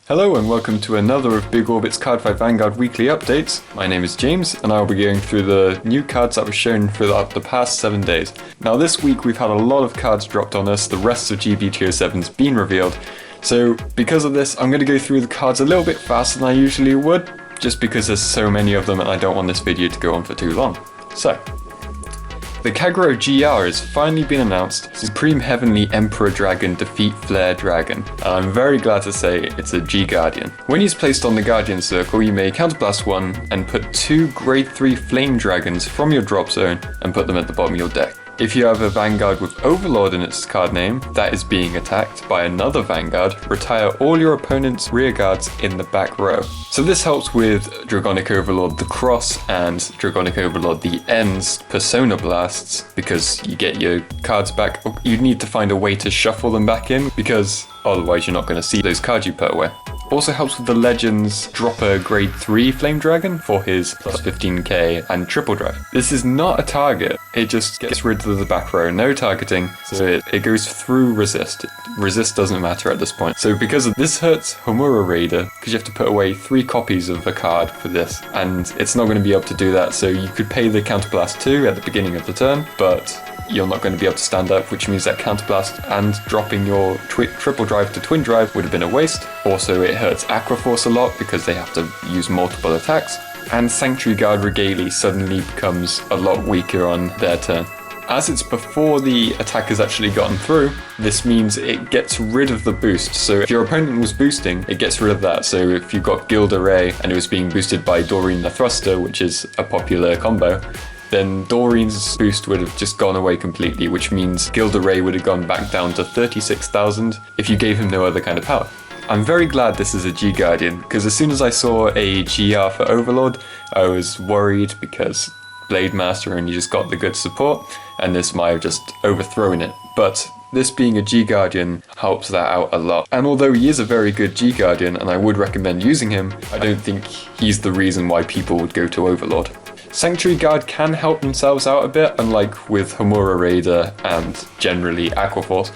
Hello and welcome to another of Big Orbit's Cardfight Vanguard weekly updates. My name is James and I'll be going through the new cards that were shown throughout the past 7 days. Now this week we've had a lot of cards dropped on us, the rest of GB Tier 7's been revealed. So because of this I'm going to go through the cards a little bit faster than I usually would, just because there's so many of them and I don't want this video to go on for too long. So, the Kagero GR has finally been announced. Supreme Heavenly Emperor Dragon Defeat Flare Dragon. And I'm very glad to say it's a G-Guardian. When he's placed on the Guardian Circle, you may counterblast one and put 2 Grade 3 Flame Dragons from your drop zone and put them at the bottom of your deck. If you have a Vanguard with Overlord in its card name that is being attacked by another Vanguard, retire all your opponent's rear guards in the back row. So this helps with Dragonic Overlord the Cross and Dragonic Overlord the End's Persona Blasts, because you get your cards back. You need to find a way to shuffle them back in, because otherwise you're not going to see those cards you put away. Also helps with the Legends Dropper Grade 3 Flame Dragon for his plus 15k and triple drive. This is not a target, it just gets rid of the back row, no targeting, so it goes through resist. Resist doesn't matter at this point. So because of this hurts Homura Raider, because you have to put away 3 copies of a card for this, and it's not going to be able to do that, so you could pay the Counterblast 2 at the beginning of the turn, but you're not going to be able to stand up, which means that Counterblast and dropping your triple drive to twin drive would have been a waste. Also it hurts Aquaforce a lot because they have to use multiple attacks, and Sanctuary Guard Regale suddenly becomes a lot weaker on their turn. As it's before the attack has actually gotten through, this means it gets rid of the boost. So if your opponent was boosting, it gets rid of that. So if you've got Gilda Ray and it was being boosted by Doreen the Thruster, which is a popular combo, then Doreen's boost would have just gone away completely, which means Gilda Ray would have gone back down to 36,000 if you gave him no other kind of power. I'm very glad this is a G-Guardian, because as soon as I saw a GR for Overlord, I was worried because Blade Master and you just got the good support, and this might have just overthrown it. But this being a G-Guardian helps that out a lot. And although he is a very good G-Guardian and I would recommend using him, I don't think he's the reason why people would go to Overlord. Sanctuary Guard can help themselves out a bit, unlike with Homura Raider and generally Aquaforce.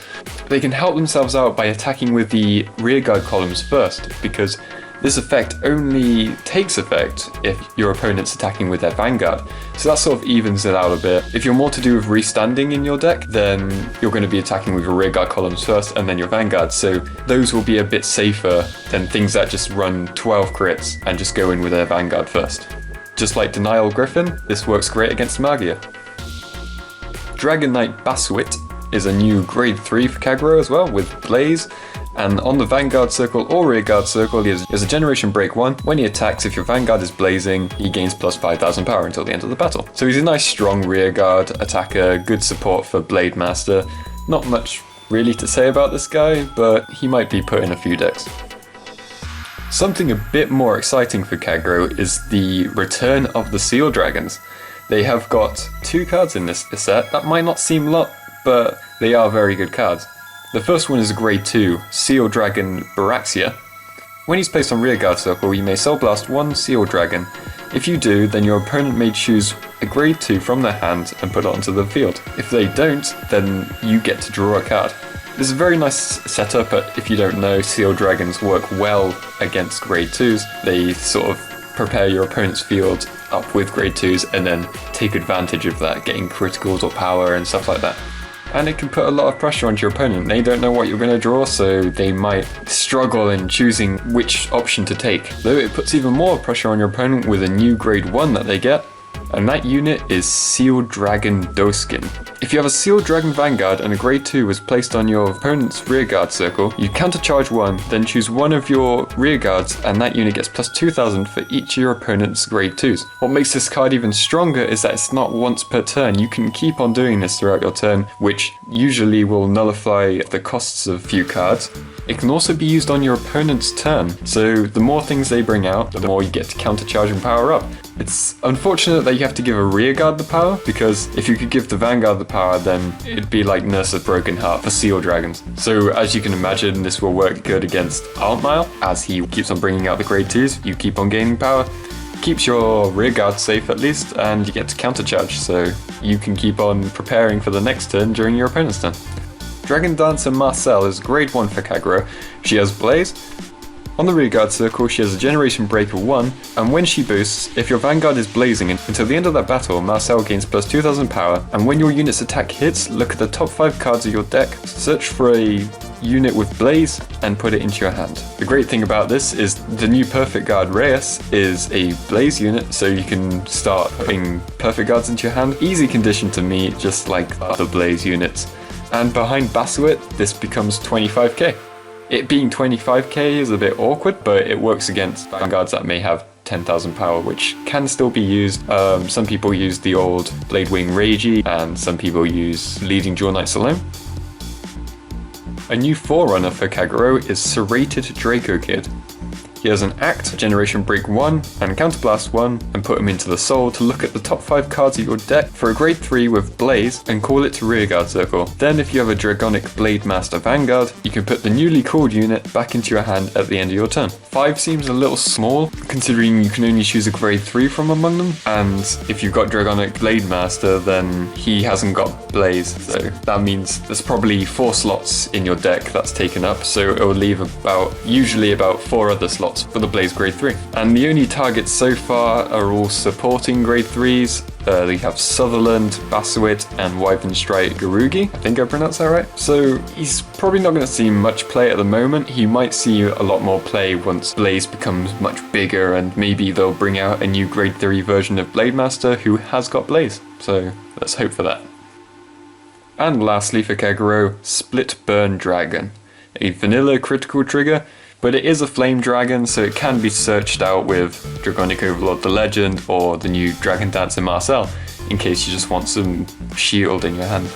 They can help themselves out by attacking with the rear guard columns first, because this effect only takes effect if your opponent's attacking with their Vanguard. So that sort of evens it out a bit. If you're more to do with restanding in your deck, then you're going to be attacking with your rear guard columns first and then your Vanguard. So those will be a bit safer than things that just run 12 crits and just go in with their Vanguard first. Just like Denial Griffin, this works great against Magia. Dragon Knight Baswit is a new Grade 3 for Kagero as well, with Blaze, and on the Vanguard Circle or Rear Guard Circle he has a Generation Break 1. When he attacks, if your Vanguard is blazing, he gains plus 5,000 power until the end of the battle. So he's a nice strong rear guard attacker, good support for Blade Master. Not much really to say about this guy, but he might be put in a few decks. Something a bit more exciting for Kagero is the return of the Seal Dragons. They have got 2 cards in this set. That might not seem a lot, but they are very good cards. The first one is a Grade 2, Seal Dragon Baraxia. When he's placed on Rear Guard Circle, you may Soul Blast 1 Seal Dragon. If you do, then your opponent may choose a Grade 2 from their hand and put it onto the field. If they don't, then you get to draw a card. This is a very nice setup, but if you don't know, Seal Dragons work well against Grade 2s. They sort of prepare your opponent's field up with Grade 2s and then take advantage of that, getting criticals or power and stuff like that. And it can put a lot of pressure onto your opponent. They don't know what you're going to draw, so they might struggle in choosing which option to take. Though it puts even more pressure on your opponent with a new Grade 1 that they get, and that unit is Seal Dragon Doskin. If you have a Seal Dragon Vanguard and a Grade 2 was placed on your opponent's rear guard circle, you countercharge 1, then choose one of your rear guards and that unit gets plus 2,000 for each of your opponent's Grade 2s. What makes this card even stronger is that it's not once per turn. You can keep on doing this throughout your turn, which usually will nullify the costs of few cards. It can also be used on your opponent's turn, so the more things they bring out, the more you get to countercharge and power up. It's unfortunate that you have to give a rear guard the power, because if you could give the Vanguard the power, then it'd be like Nurse of Broken Heart for Seal Dragons. So as you can imagine, this will work good against Altmile, as he keeps on bringing out the Grade 2s, you keep on gaining power. Keeps your rear guard safe at least, and you get to countercharge, so you can keep on preparing for the next turn during your opponent's turn. Dragon Dancer Marcel is Grade 1 for Kagero. She has Blaze, On the rearguard circle, she has a Generation Break of 1, and when she boosts, if your Vanguard is blazing until the end of that battle, Marcel gains plus 2000 power, and when your unit's attack hits, look at the top 5 cards of your deck, search for a unit with Blaze, and put it into your hand. The great thing about this is the new Perfect Guard Reyes is a Blaze unit, so you can start putting Perfect Guards into your hand. Easy condition to meet, just like the Blaze units. And behind Basuit, this becomes 25k. It being 25k is a bit awkward, but it works against Vanguards that may have 10,000 power, which can still be used. Some people use the old Bladewing Ragey, and some people use Leading Dual Knights alone. A new forerunner for Kagero is Serrated Draco Kid. He has an Act, Generation Break 1, and Counterblast 1, and put him into the Soul to look at the top 5 cards of your deck for a grade 3 with Blaze, and call it to Rearguard Circle. Then if you have a Dragonic Blade Master Vanguard, you can put the newly called unit back into your hand at the end of your turn. 5 seems a little small, considering you can only choose a grade 3 from among them, and if you've got Dragonic Blade Master, then he hasn't got Blaze, so that means there's probably 4 slots in your deck that's taken up, so it will leave usually about 4 other slots for the Blaze grade 3. And the only targets so far are all supporting grade 3s. They have Sutherland, Basuit, and Wyvern Strike Garugi. I think I pronounced that right. So he's probably not going to see much play at the moment. He might see a lot more play once Blaze becomes much bigger, and maybe they'll bring out a new grade 3 version of Blade Master who has got Blaze. So let's hope for that. And lastly for Kagero, Split Burn Dragon. A vanilla critical trigger, but it is a flame dragon, so it can be searched out with Dragonic Overlord the Legend or the new Dragon Dancer Marcel, in case you just want some shield in your hand.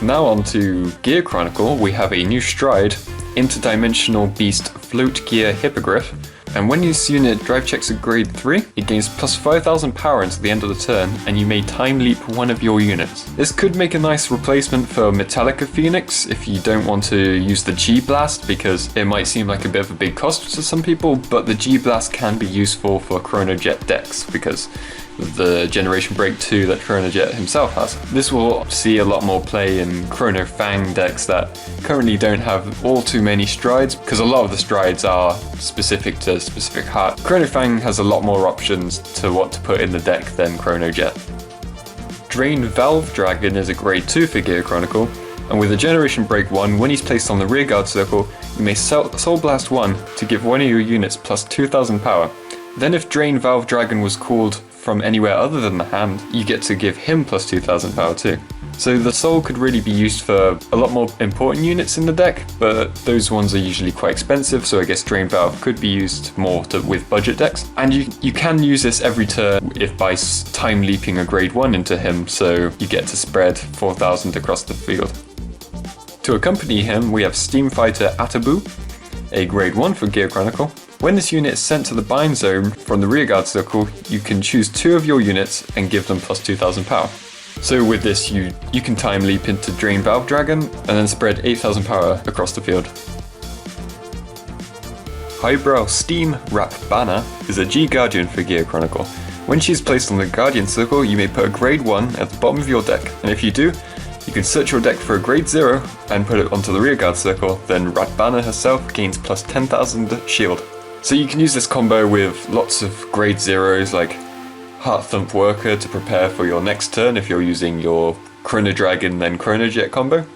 Now on to Gear Chronicle, we have a new stride, Interdimensional Beast Float Gear Hippogriff, and when this unit drive checks a grade 3, it gains plus 5000 power until the end of the turn, and you may time leap one of your units. This could make a nice replacement for Metallica Phoenix if you don't want to use the G-Blast, because it might seem like a bit of a big cost to some people, but the G-Blast can be useful for Chronojet decks because the Generation Break 2 that Chronojet himself has. This will see a lot more play in Chrono Fang decks that currently don't have all too many strides, because a lot of the strides are specific to specific heart. Chrono Fang has a lot more options to what to put in the deck than Chronojet. Drain Valve Dragon is a grade 2 for Gear Chronicle, and with a Generation Break 1, when he's placed on the rearguard circle, you may Soul Blast 1 to give one of your units plus 2000 power. Then if Drain Valve Dragon was called from anywhere other than the hand, you get to give him plus 2000 power too. So the Soul could really be used for a lot more important units in the deck, but those ones are usually quite expensive, so I guess Drain Valve could be used more with budget decks. And you can use this every turn if by time leaping a grade 1 into him, so you get to spread 4000 across the field. To accompany him, we have Steam Fighter Atabu, a grade 1 for Gear Chronicle. When this unit is sent to the bind zone from the rearguard circle, you can choose 2 of your units and give them plus 2000 power. So with this, you can time leap into Drain Valve Dragon and then spread 8000 power across the field. Highbrow Steam Wrap Banner is a G Guardian for Gear Chronicle. When she's placed on the Guardian Circle, you may put a grade 1 at the bottom of your deck, and if you do, you can search your deck for a grade 0 and put it onto the rearguard circle, then Rat Banner herself gains plus 10,000 shield. So you can use this combo with lots of grade 0s like Heart Thump Worker to prepare for your next turn if you're using your Chrono Dragon then Chronojet combo.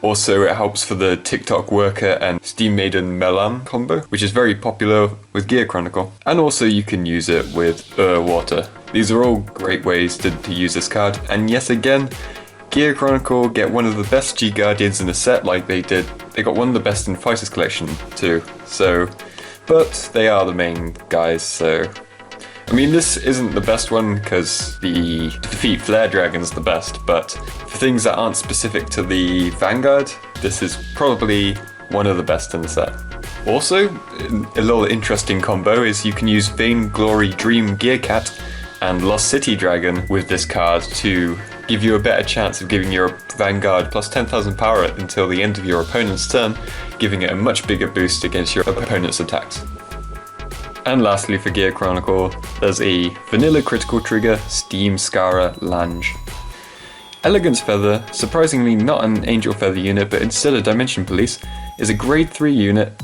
Also it helps for the TikTok Worker and Steam Maiden Melan combo, which is very popular with Gear Chronicle. And also you can use it with Water. These are all great ways to use this card, and yet again, Gear Chronicle get one of the best G Guardians in the set like they did. They got one of the best in Fighters Collection too, but they are the main guys, so... I mean, this isn't the best one because the Defeat Flare Dragon's the best, but for things that aren't specific to the Vanguard, this is probably one of the best in the set. Also, a little interesting combo is you can use Vainglory Dream Gearcat and Lost City Dragon with this card to give you a better chance of giving your Vanguard plus 10,000 power until the end of your opponent's turn, giving it a much bigger boost against your opponent's attacks. And lastly for Gear Chronicle, there's a vanilla critical trigger, Steam Scara Lange. Elegance Feather, surprisingly not an Angel Feather unit but instead a Dimension Police, is a grade 3 unit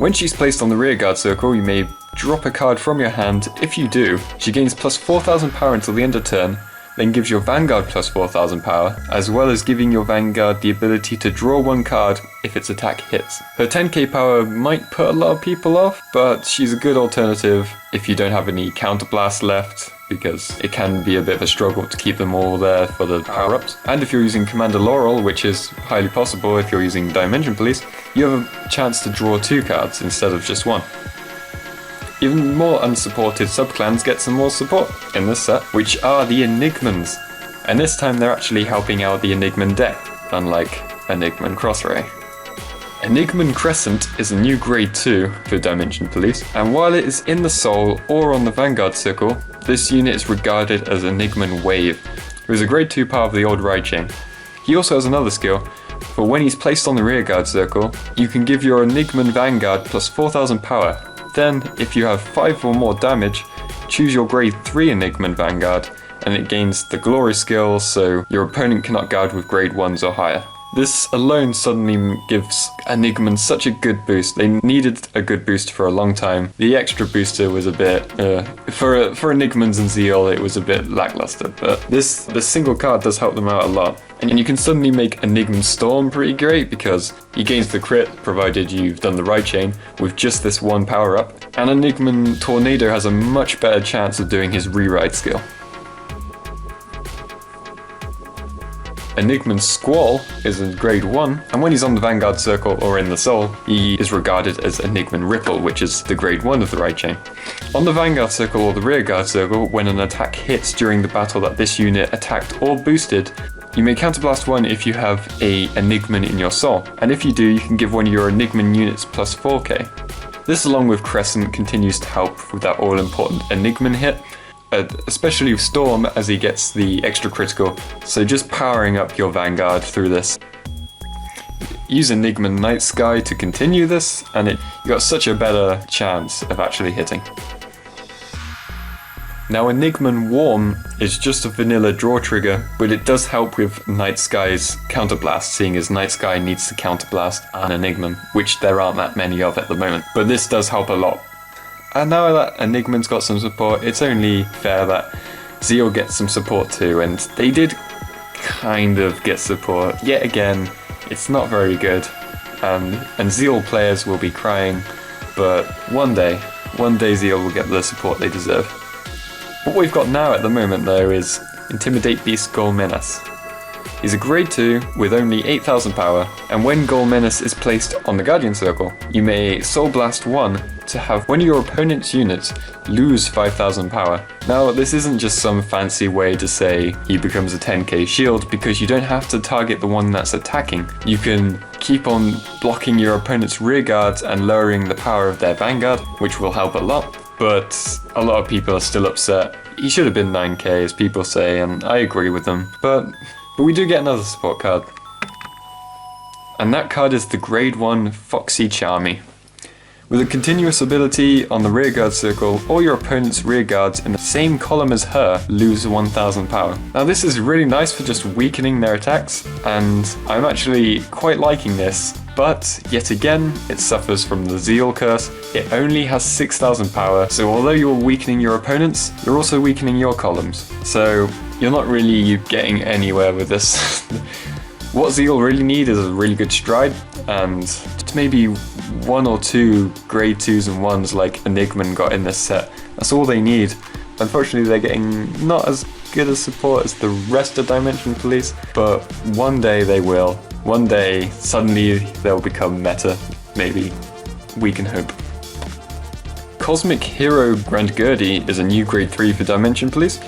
When she's placed on the rearguard circle, you may drop a card from your hand. If you do, she gains plus 4,000 power until the end of turn, then gives your Vanguard plus 4,000 power, as well as giving your Vanguard the ability to draw one card if its attack hits. Her 10k power might put a lot of people off, but she's a good alternative if you don't have any counterblast left, because it can be a bit of a struggle to keep them all there for the power-ups. And if you're using Commander Laurel, which is highly possible if you're using Dimension Police, you have a chance to draw 2 cards instead of just 1. Even more unsupported subclans get some more support in this set, which are the Enigmans. And this time they're actually helping out the Enigman deck, unlike Enigman Crossray. Enigman Crescent is a new grade 2 for Dimension Police, and while it is in the Soul or on the Vanguard circle, this unit is regarded as Enigman Wave, who is a grade 2 part of the old Ride Chain. He also has another skill, for when he's placed on the rearguard circle, you can give your Enigman Vanguard plus 4,000 power. Then, if you have 5 or more damage, choose your grade 3 Enigman Vanguard, and it gains the Glory skill, so your opponent cannot guard with grade 1s or higher. This alone suddenly gives Enigman such a good boost. They needed a good boost for a long time. The extra booster was a bit, for Enigmans and Zeal, it was a bit lackluster, but this single card does help them out a lot. And you can suddenly make Enigman Storm pretty great because he gains the crit, provided you've done the Ride Chain, with just this one power up. And Enigman Tornado has a much better chance of doing his re-ride skill. Enigman Squall is a grade 1, and when he's on the Vanguard circle or in the Soul, he is regarded as Enigman Ripple, which is the grade 1 of the Ride Chain. On the Vanguard circle or the rearguard circle, when an attack hits during the battle that this unit attacked or boosted, you may counterblast 1 if you have a Enigman in your Soul, and if you do, you can give one of your Enigman units plus 4k. This, along with Crescent, continues to help with that all-important Enigman hit, especially with Storm as he gets the extra critical, so just powering up your Vanguard through this. Use Enigma Night Sky to continue this, and you got such a better chance of actually hitting. Now Enigman Warm is just a vanilla draw trigger, but it does help with Night Sky's counterblast, seeing as Night Sky needs to counterblast an Enigman, which there aren't that many of at the moment, but this does help a lot. And now that Enigman's got some support, it's only fair that Zeal gets some support too, and they did kind of get support. Yet again, it's not very good, and Zeal players will be crying, but one day Zeal will get the support they deserve. What we've got now at the moment though is Intimidate Beasts Ghoul Menace. He's a grade 2 with only 8,000 power, and when Ghoul Menace is placed on the Guardian Circle, you may Soul Blast 1 to have one of your opponent's units lose 5,000 power. Now this isn't just some fancy way to say he becomes a 10k shield, because you don't have to target the one that's attacking. You can keep on blocking your opponent's rear guards and lowering the power of their Vanguard, which will help a lot. But a lot of people are still upset. He should have been 9k as people say, and I agree with them. But we do get another support card. And that card is the grade 1 Foxy Charmy. With a continuous ability on the rearguard circle, all your opponent's rearguards in the same column as her lose 1,000 power. Now this is really nice for just weakening their attacks, and I'm actually quite liking this, but yet again, it suffers from the Zeal curse. It only has 6,000 power, so although you're weakening your opponents, you're also weakening your columns. So you're not really getting anywhere with this. What Zeal really need is a really good stride, and maybe 1 or 2 grade 2s and 1s like Enigman got in this set. That's all they need. Unfortunately, they're getting not as good a support as the rest of Dimension Police, but one day they will. One day, suddenly they'll become meta, maybe. We can hope. Cosmic Hero Grand Gurdy is a new grade 3 for Dimension Police,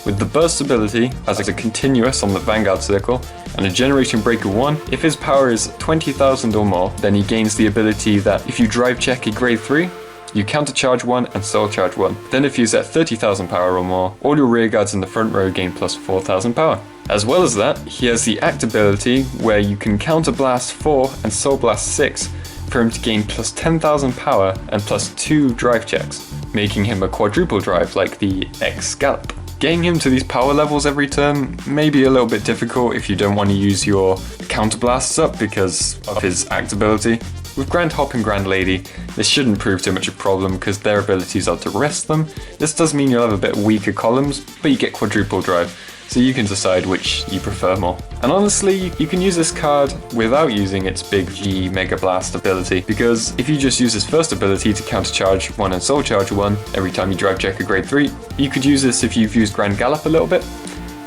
with the burst ability as a continuous on the Vanguard circle, and a Generation Breaker 1. If his power is 20,000 or more, then he gains the ability that if you drive check a grade 3, you countercharge 1 and soul charge 1. Then if he's at 30,000 power or more, all your rearguards in the front row gain plus 4,000 power. As well as that, he has the Act ability where you can counterblast 4 and soul blast 6 for him to gain plus 10,000 power and plus 2 drive checks, making him a quadruple drive like the X-Scalp. Getting him to these power levels every turn may be a little bit difficult if you don't want to use your counterblasts up because of his Act ability, With Grand Hop and Grand Lady, this shouldn't prove too much of a problem because their abilities are to rest them. This does mean you'll have a bit weaker columns, but you get quadruple drive, so you can decide which you prefer more. And honestly, you can use this card without using its big G Mega Blast ability, because if you just use his first ability to countercharge 1 and soul charge 1 every time you drive check a grade 3, you could use this if you've used Grand Gallop a little bit,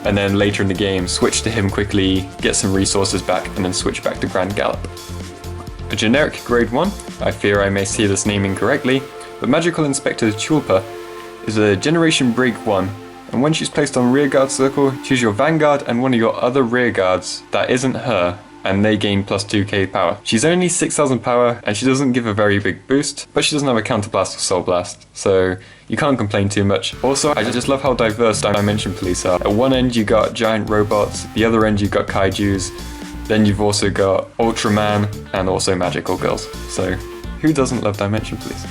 and then later in the game switch to him quickly, get some resources back, and then switch back to Grand Gallop. A generic grade 1, I fear I may say this name incorrectly, but Magical Inspector Tulpa is a generation break 1, and when she's placed on rearguard circle, choose your Vanguard and one of your other rearguards that isn't her, and they gain plus 2k power. She's only 6000 power, and she doesn't give a very big boost, but she doesn't have a counterblast or soul blast, so you can't complain too much. Also, I just love how diverse Dimension Police are. At one end you got giant robots, the other end you've got kaijus, then you've also got Ultraman, and also magical girls. So, who doesn't love Dimension Police?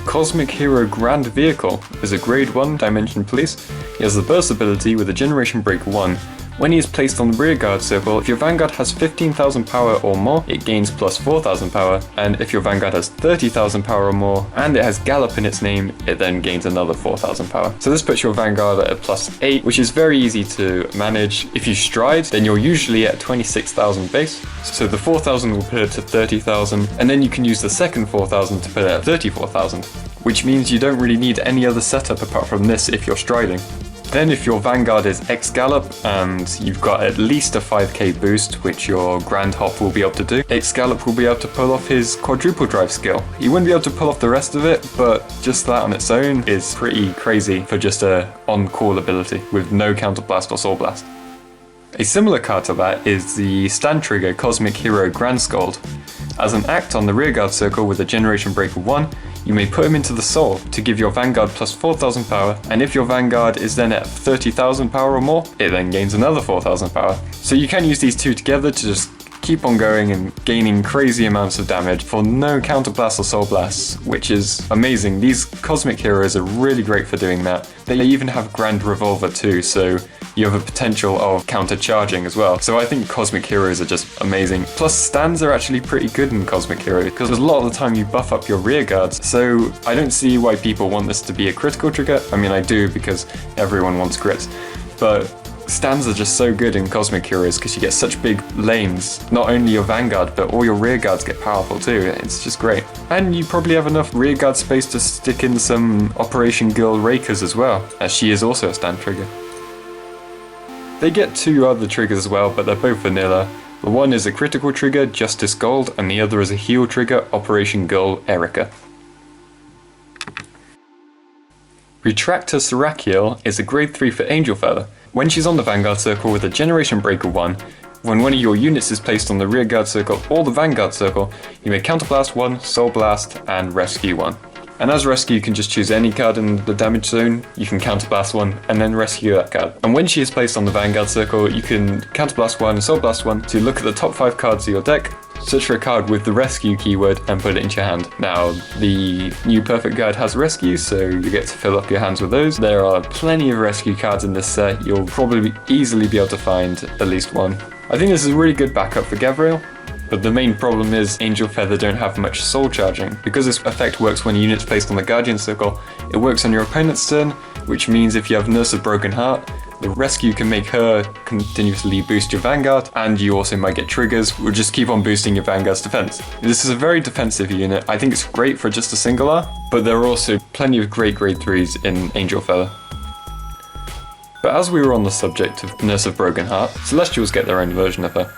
Cosmic Hero Grand Vehicle is a grade 1 Dimension Police. He has the burst ability with a Generation Break 1. When he is placed on the rearguard circle, if your Vanguard has 15,000 power or more, it gains plus 4,000 power, and if your Vanguard has 30,000 power or more, and it has Gallop in its name, it then gains another 4,000 power. So this puts your Vanguard at a plus 8, which is very easy to manage. If you stride, then you're usually at 26,000 base, so the 4,000 will put it to 30,000, and then you can use the second 4,000 to put it at 34,000, which means you don't really need any other setup apart from this if you're striding. Then if your Vanguard is X Gallop and you've got at least a 5k boost, which your Grand Hop will be able to do, X Gallop will be able to pull off his quadruple drive skill. He wouldn't be able to pull off the rest of it, but just that on its own is pretty crazy for just a on-call ability with no counterblast or soul blast. A similar card to that is the stand trigger Cosmic Hero Grand Scold. As an act on the rearguard circle with a Generation Breaker 1, you may put him into the soul to give your Vanguard plus 4,000 power, and if your Vanguard is then at 30,000 power or more, it then gains another 4,000 power. So you can use these two together to just keep on going and gaining crazy amounts of damage for no counterblast or soul blasts, which is amazing. These Cosmic Heroes are really great for doing that. They even have Grand Revolver too, so you have a potential of counter-charging as well. So I think Cosmic Heroes are just amazing. Plus stands are actually pretty good in Cosmic Hero, because a lot of the time you buff up your rear guards, so I don't see why people want this to be a critical trigger. I mean, I do, because everyone wants crits, but stands are just so good in Cosmic Heroes because you get such big lanes. Not only your Vanguard, but all your rear guards get powerful too. It's just great. And you probably have enough rear guard space to stick in some Operation Girl Rakers as well, as she is also a stand trigger. They get two other triggers as well, but they're both vanilla. The one is a critical trigger, Justice Gold, and the other is a heal trigger, Operation Girl Erica. Retractor Serakiel is a grade 3 for Angel Feather. When she's on the Vanguard circle with a Generation Breaker 1, when one of your units is placed on the rearguard circle or the Vanguard circle, you may Counterblast 1, Soul Blast, and Rescue 1. And as rescue, you can just choose any card in the damage zone, you can counterblast one, and then rescue that card. And when she is placed on the Vanguard circle, you can counterblast one and soul blast one to look at the top 5 cards of your deck, search for a card with the rescue keyword, and put it into your hand. Now, the new Perfect Guide has rescue, so you get to fill up your hands with those. There are plenty of rescue cards in this set. You'll probably easily be able to find at least one. I think this is a really good backup for Gavriel. But the main problem is Angel Feather don't have much soul charging. Because this effect works when a unit's placed on the Guardian Circle, it works on your opponent's turn, which means if you have Nurse of Broken Heart, the rescue can make her continuously boost your Vanguard, and you also might get triggers, which just keep on boosting your Vanguard's defense. This is a very defensive unit. I think it's great for just a single R, but there are also plenty of great grade 3s in Angel Feather. But as we were on the subject of Nurse of Broken Heart, Celestials get their own version of her.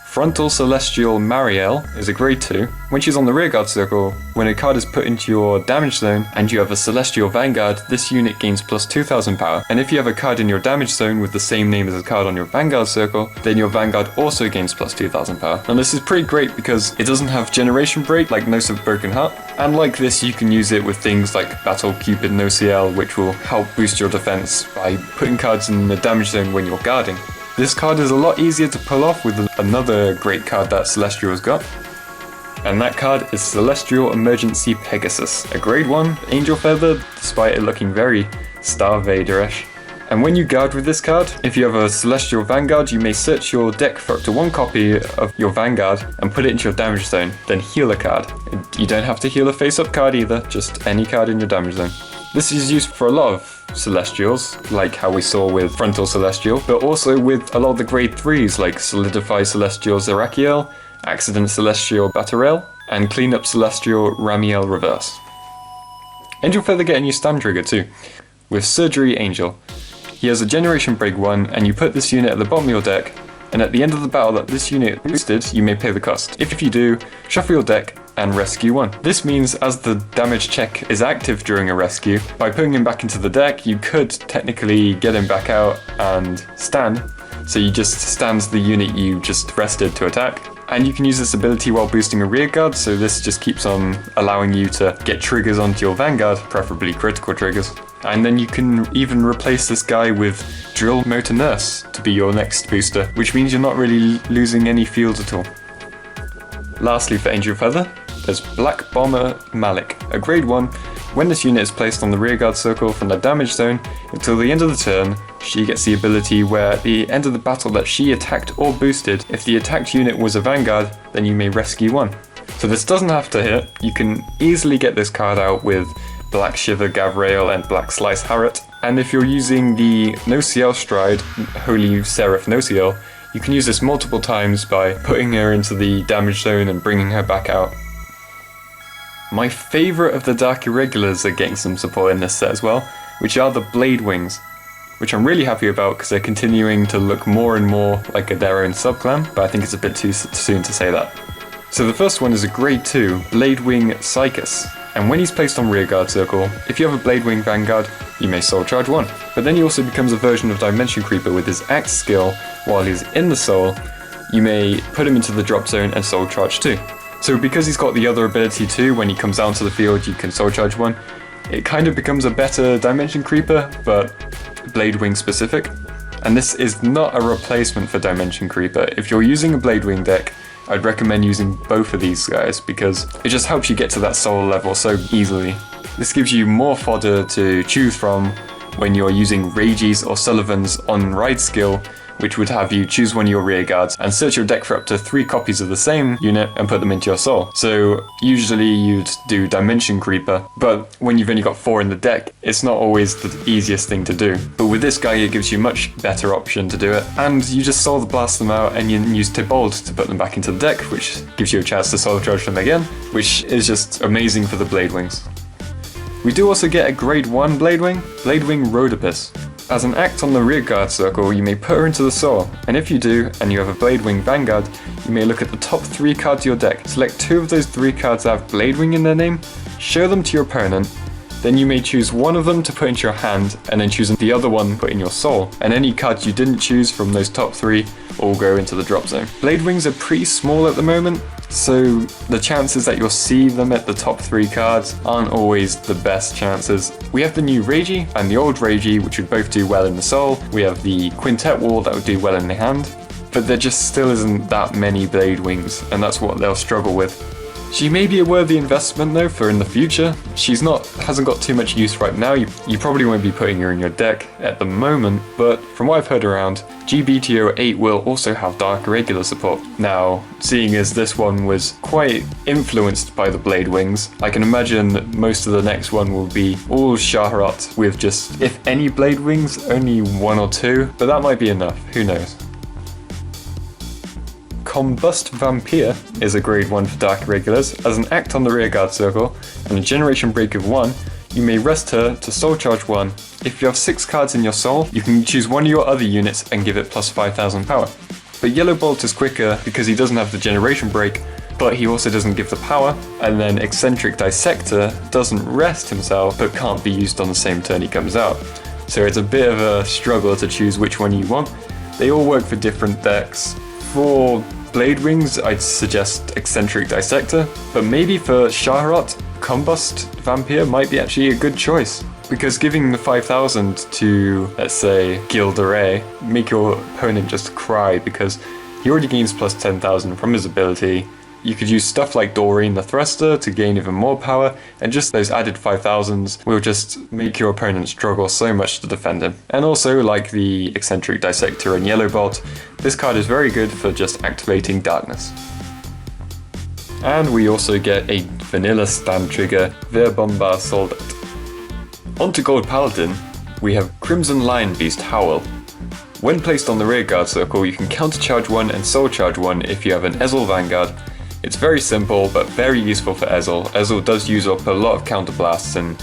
Frontal Celestial Marielle is a grade 2. When she's on the rearguard circle, when a card is put into your damage zone and you have a Celestial Vanguard, this unit gains plus 2000 power. And if you have a card in your damage zone with the same name as a card on your Vanguard circle, then your Vanguard also gains plus 2000 power. And this is pretty great because it doesn't have Generation Break like Nose of Broken Heart. And like this, you can use it with things like Battle Cupid No CL, which will help boost your defense by putting cards in the damage zone when you're guarding. This card is a lot easier to pull off with another great card that Celestial has got. And that card is Celestial Emergency Pegasus, a grade 1 Angel Feather, despite it looking very Star Vader-ish. And when you guard with this card, if you have a Celestial Vanguard, you may search your deck for up to 1 copy of your Vanguard and put it into your damage zone, then heal a card. You don't have to heal a face-up card either, just any card in your damage zone. This is used for a lot of Celestials, like how we saw with Frontal Celestial, but also with a lot of the grade 3s like Solidify Celestial Zerachiel, Accident Celestial Batarail, and Cleanup Celestial Ramiel Reverse. Angel Feather get a new stun trigger too, with Surgery Angel. He has a Generation Break 1, and you put this unit at the bottom of your deck, and at the end of the battle that this unit boosted, you may pay the cost. If you do, shuffle your deck and rescue 1. This means as the damage check is active during a rescue, by putting him back into the deck, you could technically get him back out and stand. So you just stand the unit you just rested to attack. And you can use this ability while boosting a rearguard, so this just keeps on allowing you to get triggers onto your Vanguard, preferably critical triggers. And then you can even replace this guy with Drill Motor Nurse to be your next booster, which means you're not really losing any fields at all. Lastly for Angel Feather, there's Black Bomber Malik, a grade 1. When this unit is placed on the rearguard circle from the damage zone, until the end of the turn, she gets the ability where at the end of the battle that she attacked or boosted, if the attacked unit was a Vanguard, then you may rescue 1. So this doesn't have to hit, you can easily get this card out with Black Shiver Gavrail and Black Slice Harrot. And if you're using the Nociel Stride, Holy Seraph Nociel, you can use this multiple times by putting her into the damage zone and bringing her back out. My favourite of the Dark Irregulars are getting some support in this set as well, which are the Bladewings, which I'm really happy about because they're continuing to look more and more like their own subclan, but I think it's a bit too soon to say that. So the first one is a grade 2, Bladewing Psychus, and when he's placed on rearguard circle, if you have a Bladewing Vanguard, you may soul charge 1. But then he also becomes a version of Dimension Creeper with his Axe skill. While he's in the soul, you may put him into the drop zone and soul charge 2. So because he's got the other ability too, when he comes down to the field you can soul charge 1, it kind of becomes a better Dimension Creeper, but Bladewing specific. And this is not a replacement for Dimension Creeper. If you're using a Bladewing deck, I'd recommend using both of these guys because it just helps you get to that soul level so easily. This gives you more fodder to choose from when you're using Rages or Sullivan's on ride skill, which would have you choose one of your rear guards and search your deck for up to 3 copies of the same unit and put them into your soul. So usually you'd do Dimension Creeper, but when you've only got 4 in the deck, it's not always the easiest thing to do. But with this guy, it gives you a much better option to do it, and you just soul blast them out and you use Tybalt to put them back into the deck, which gives you a chance to soul charge them again, which is just amazing for the Bladewings. We do also get a grade 1 Bladewing, Bladewing Rhodopus. As an act on the rearguard circle, you may put her into the soul, and if you do, and you have a Bladewing Vanguard, you may look at the top 3 cards of your deck, select 2 of those 3 cards that have Bladewing in their name, show them to your opponent, then you may choose one of them to put into your hand, and then choose the other one to put in your soul, and any cards you didn't choose from those top 3 all go into the drop zone. Bladewings are pretty small at the moment, so the chances that you'll see them at the top 3 cards aren't always the best chances. We have the new Ragi and the old Ragi, which would both do well in the soul. We have the Quintet Wall that would do well in the hand, but there just still isn't that many Bladewings, and that's what they'll struggle with. She may be a worthy investment though for in the future. Hasn't got too much use right now. You probably won't be putting her in your deck at the moment, but from what I've heard around, GBTO 8 will also have Dark Irregular support. Now, seeing as this one was quite influenced by the Bladewings, I can imagine that most of the next one will be all Shaharat with just, if any Bladewings, only 1 or 2, but that might be enough, who knows. Combust Vampire is a grade 1 for Dark Irregulars. As an act on the rearguard circle and a generation break of 1, you may rest her to soul charge 1. If you have 6 cards in your soul, you can choose one of your other units and give it plus 5,000 power. But Yellow Bolt is quicker because he doesn't have the generation break, but he also doesn't give the power, and then Eccentric Dissector doesn't rest himself but can't be used on the same turn he comes out. So it's a bit of a struggle to choose which one you want. They all work for different decks. For Bladewings, I'd suggest Eccentric Dissector, but maybe for Shaharat, Combust Vampire might be actually a good choice. Because giving the 5,000 to, let's say, Gilderay, make your opponent just cry because he already gains plus 10,000 from his ability. You could use stuff like Doreen the Thruster to gain even more power, and just those added 5000s will just make your opponent struggle so much to defend him. And also, like the Eccentric Dissector and Yellow Bolt, this card is very good for just activating Darkness. And we also get a vanilla stand trigger, Ver Bombar Soldat. Onto Gold Paladin, we have Crimson Lion Beast Howl. When placed on the rearguard circle, you can countercharge 1 and soul charge 1 if you have an Ezel Vanguard. It's very simple, but very useful for Ezel. Ezel does use up a lot of counterblasts in,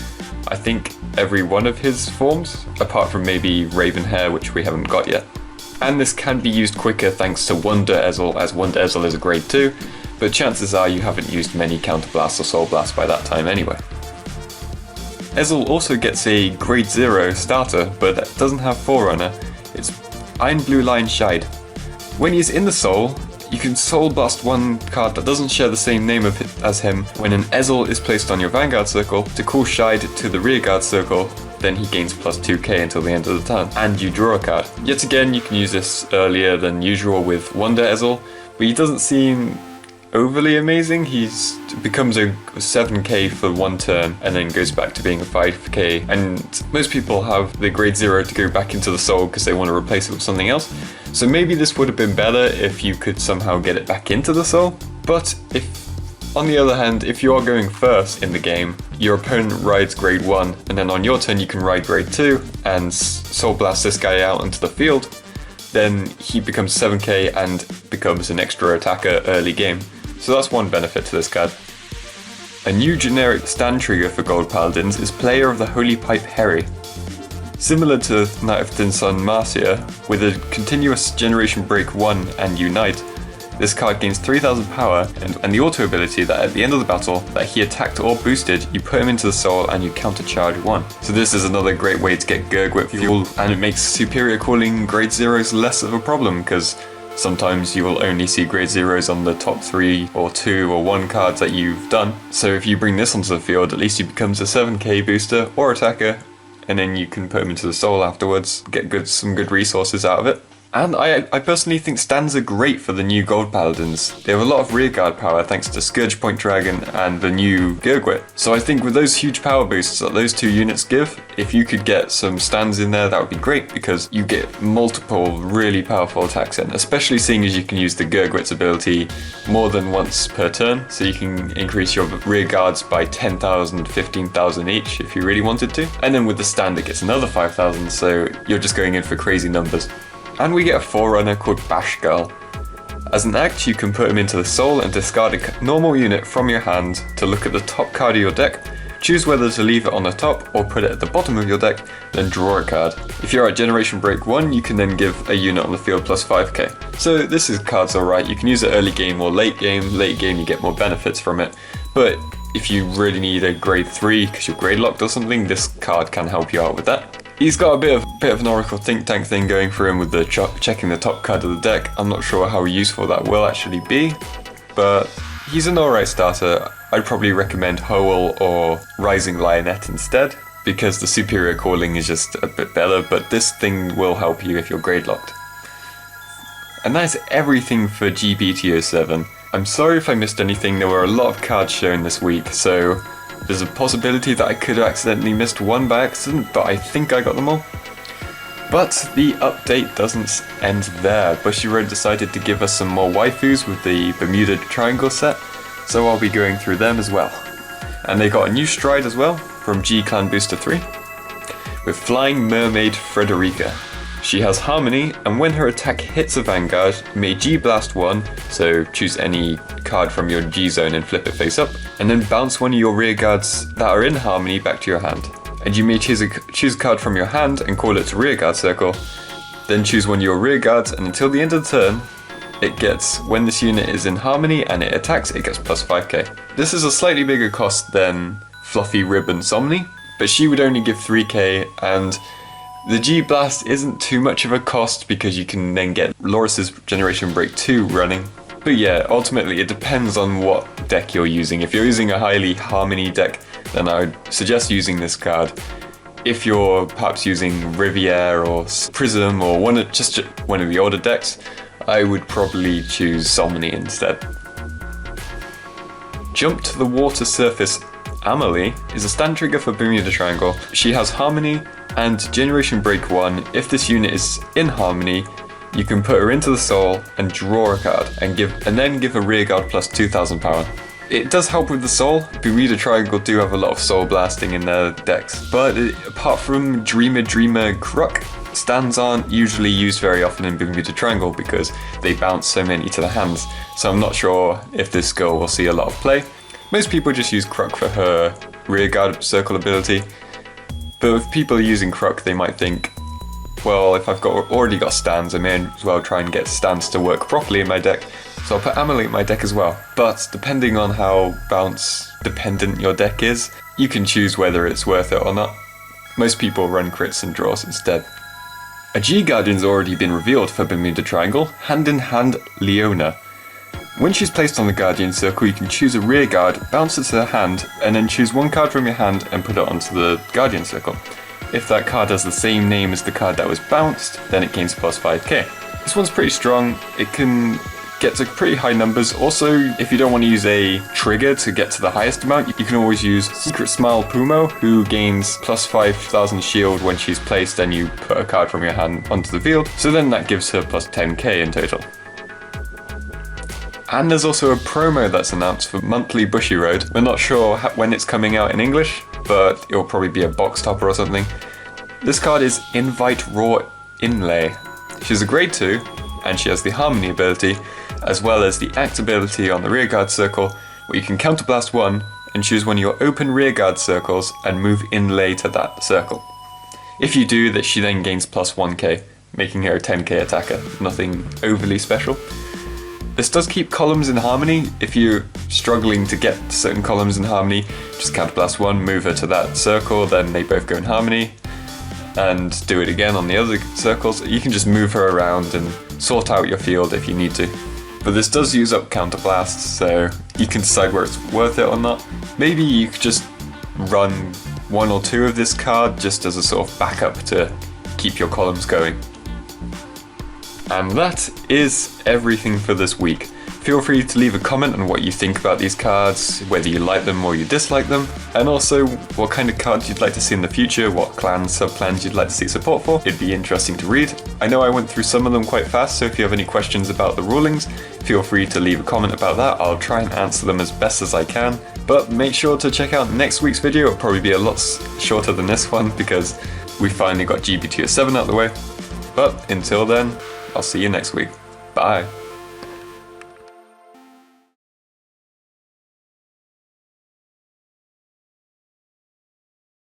I think, every one of his forms, apart from maybe Ravenhair, which we haven't got yet. And this can be used quicker thanks to Wonder Ezel, as Wonder Ezel is a grade 2, but chances are you haven't used many counterblasts or soul blasts by that time anyway. Ezel also gets a grade 0 starter, but that doesn't have Forerunner. It's Iron Blue Lion Shide. When he's in the soul, you can soul blast one card that doesn't share the same name as him when an Ezel is placed on your Vanguard circle to call Shide to the rearguard circle, then he gains plus 2k until the end of the turn, and you draw a card. Yet again, you can use this earlier than usual with Wonder Ezel, but he doesn't seem overly amazing. He becomes a 7k for one turn and then goes back to being a 5k, and most people have the grade 0 to go back into the soul because they want to replace it with something else. So maybe this would have been better if you could somehow get it back into the soul. But if, on the other hand, if you are going first in the game, your opponent rides grade 1 and then on your turn you can ride grade 2 and soul blast this guy out onto the field, then he becomes 7k and becomes an extra attacker early game. So that's one benefit to this card. A new generic stand trigger for Gold Paladins is Player of the Holy Pipe Harry. Similar to Knight of Thin Sun Marcia, with a continuous Generation Break 1 and Unite, this card gains 3000 power and the auto ability that at the end of the battle that he attacked or boosted, you put him into the soul and you countercharge 1. So this is another great way to get Gurgwit fuel, and it makes superior calling grade 0s less of a problem because sometimes you will only see grade 0s on the top 3 or 2 or 1 cards that you've done. So if you bring this onto the field, at least he becomes a 7k booster or attacker, and then you can put him into the soul afterwards, get some good resources out of it. And I personally think stands are great for the new Gold Paladins. They have a lot of rearguard power thanks to Scourge Point Dragon and the new Gurgwit. So I think with those huge power boosts that those two units give, if you could get some stands in there, that would be great because you get multiple really powerful attacks in, especially seeing as you can use the Gurgwit's ability more than once per turn, so you can increase your rearguards by 10,000, 15,000 each if you really wanted to. And then with the stand it gets another 5,000, so you're just going in for crazy numbers. And we get a Forerunner called Bash Girl. As an act, you can put him into the soul and discard a normal unit from your hand to look at the top card of your deck, choose whether to leave it on the top or put it at the bottom of your deck, then draw a card. If you're at Generation Break 1, you can then give a unit on the field plus 5k. So this card's alright, you can use it early game or late game. Late game you get more benefits from it, but if you really need a grade 3 because you're grade locked or something, this card can help you out with that. He's got a bit of an Oracle Think Tank thing going for him with the checking the top card of the deck. I'm not sure how useful that will actually be, but he's an alright starter. I'd probably recommend Hoel or Rising Lionette instead, because the superior calling is just a bit better, but this thing will help you if you're grade locked. And that's everything for GBT07. I'm sorry if I missed anything, there were a lot of cards shown this week, so there's a possibility that I could have accidentally missed one by accident, but I think I got them all. But the update doesn't end there. Bushiroad decided to give us some more waifus with the Bermuda Triangle set, so I'll be going through them as well. And they got a new stride as well, from G-Clan Booster 3, with Flying Mermaid Frederica. She has Harmony, and when her attack hits a Vanguard, you may G-Blast 1, so choose any card from your G-Zone and flip it face up, and then bounce one of your rearguards that are in Harmony back to your hand. And you may choose a card from your hand and call it to rearguard circle, then choose one of your rearguards, and until the end of the turn, it gets, when this unit is in Harmony and it attacks, it gets plus 5k. This is a slightly bigger cost than Fluffy Ribbon Somni, but she would only give 3k, and the G-Blast isn't too much of a cost because you can then get Loris's Generation Break 2 running. But yeah, ultimately it depends on what deck you're using. If you're using a highly Harmony deck, then I would suggest using this card. If you're perhaps using Riviere or Prism or just one of the older decks, I would probably choose Somni instead. Jump to the Water Surface Amelie is a stand trigger for Bermuda Triangle. She has Harmony and Generation Break 1. If this unit is in Harmony, you can put her into the soul and draw a card and then give a rear guard plus 2000 power. It does help with the soul. Bermuda Triangle do have a lot of soul blasting in their decks, but apart from Dreamer Crook, stands aren't usually used very often in Bermuda Triangle because they bounce so many to the hands, so I'm not sure if this girl will see a lot of play. Most people just use Crook for her rear guard circle ability, but if people are using Crook, they might think, well, if I've already got stands, I may as well try and get stands to work properly in my deck, so I'll put Amelie in my deck as well. But depending on how bounce dependent your deck is, you can choose whether it's worth it or not. Most people run crits and draws instead. A G-Guardian's already been revealed for Bermuda Triangle, Hand in Hand Leona. When she's placed on the Guardian Circle, you can choose a rear guard, bounce it to the hand, and then choose one card from your hand and put it onto the Guardian Circle. If that card has the same name as the card that was bounced, then it gains plus 5k. This one's pretty strong, it can get to pretty high numbers. Also, if you don't want to use a trigger to get to the highest amount, you can always use Secret Smile Pumo, who gains plus 5000 shield when she's placed and you put a card from your hand onto the field, so then that gives her plus 10k in total. And there's also a promo that's announced for monthly Bushiroad. We're not sure when it's coming out in English, but it'll probably be a box topper or something. This card is Invite Raw Inlay. She's a grade 2, and she has the Harmony ability, as well as the Act ability on the rearguard circle, where you can counterblast 1 and choose one of your open rearguard circles and move Inlay to that circle. If you do, that she then gains plus 1k, making her a 10k attacker, nothing overly special. This does keep columns in Harmony. If you're struggling to get certain columns in Harmony, just counterblast 1, move her to that circle, then they both go in Harmony, and do it again on the other circles. You can just move her around and sort out your field if you need to. But this does use up counterblasts, so you can decide where it's worth it or not. Maybe you could just run 1 or 2 of this card just as a sort of backup to keep your columns going. And that is everything for this week. Feel free to leave a comment on what you think about these cards, whether you like them or you dislike them, and also what kind of cards you'd like to see in the future, what clan sub-clans you'd like to see support for. It'd be interesting to read. I know I went through some of them quite fast, so if you have any questions about the rulings, feel free to leave a comment about that. I'll try and answer them as best as I can. But make sure to check out next week's video. It'll probably be a lot shorter than this one because we finally got GB Tier 7 out of the way. But until then, I'll see you next week. Bye.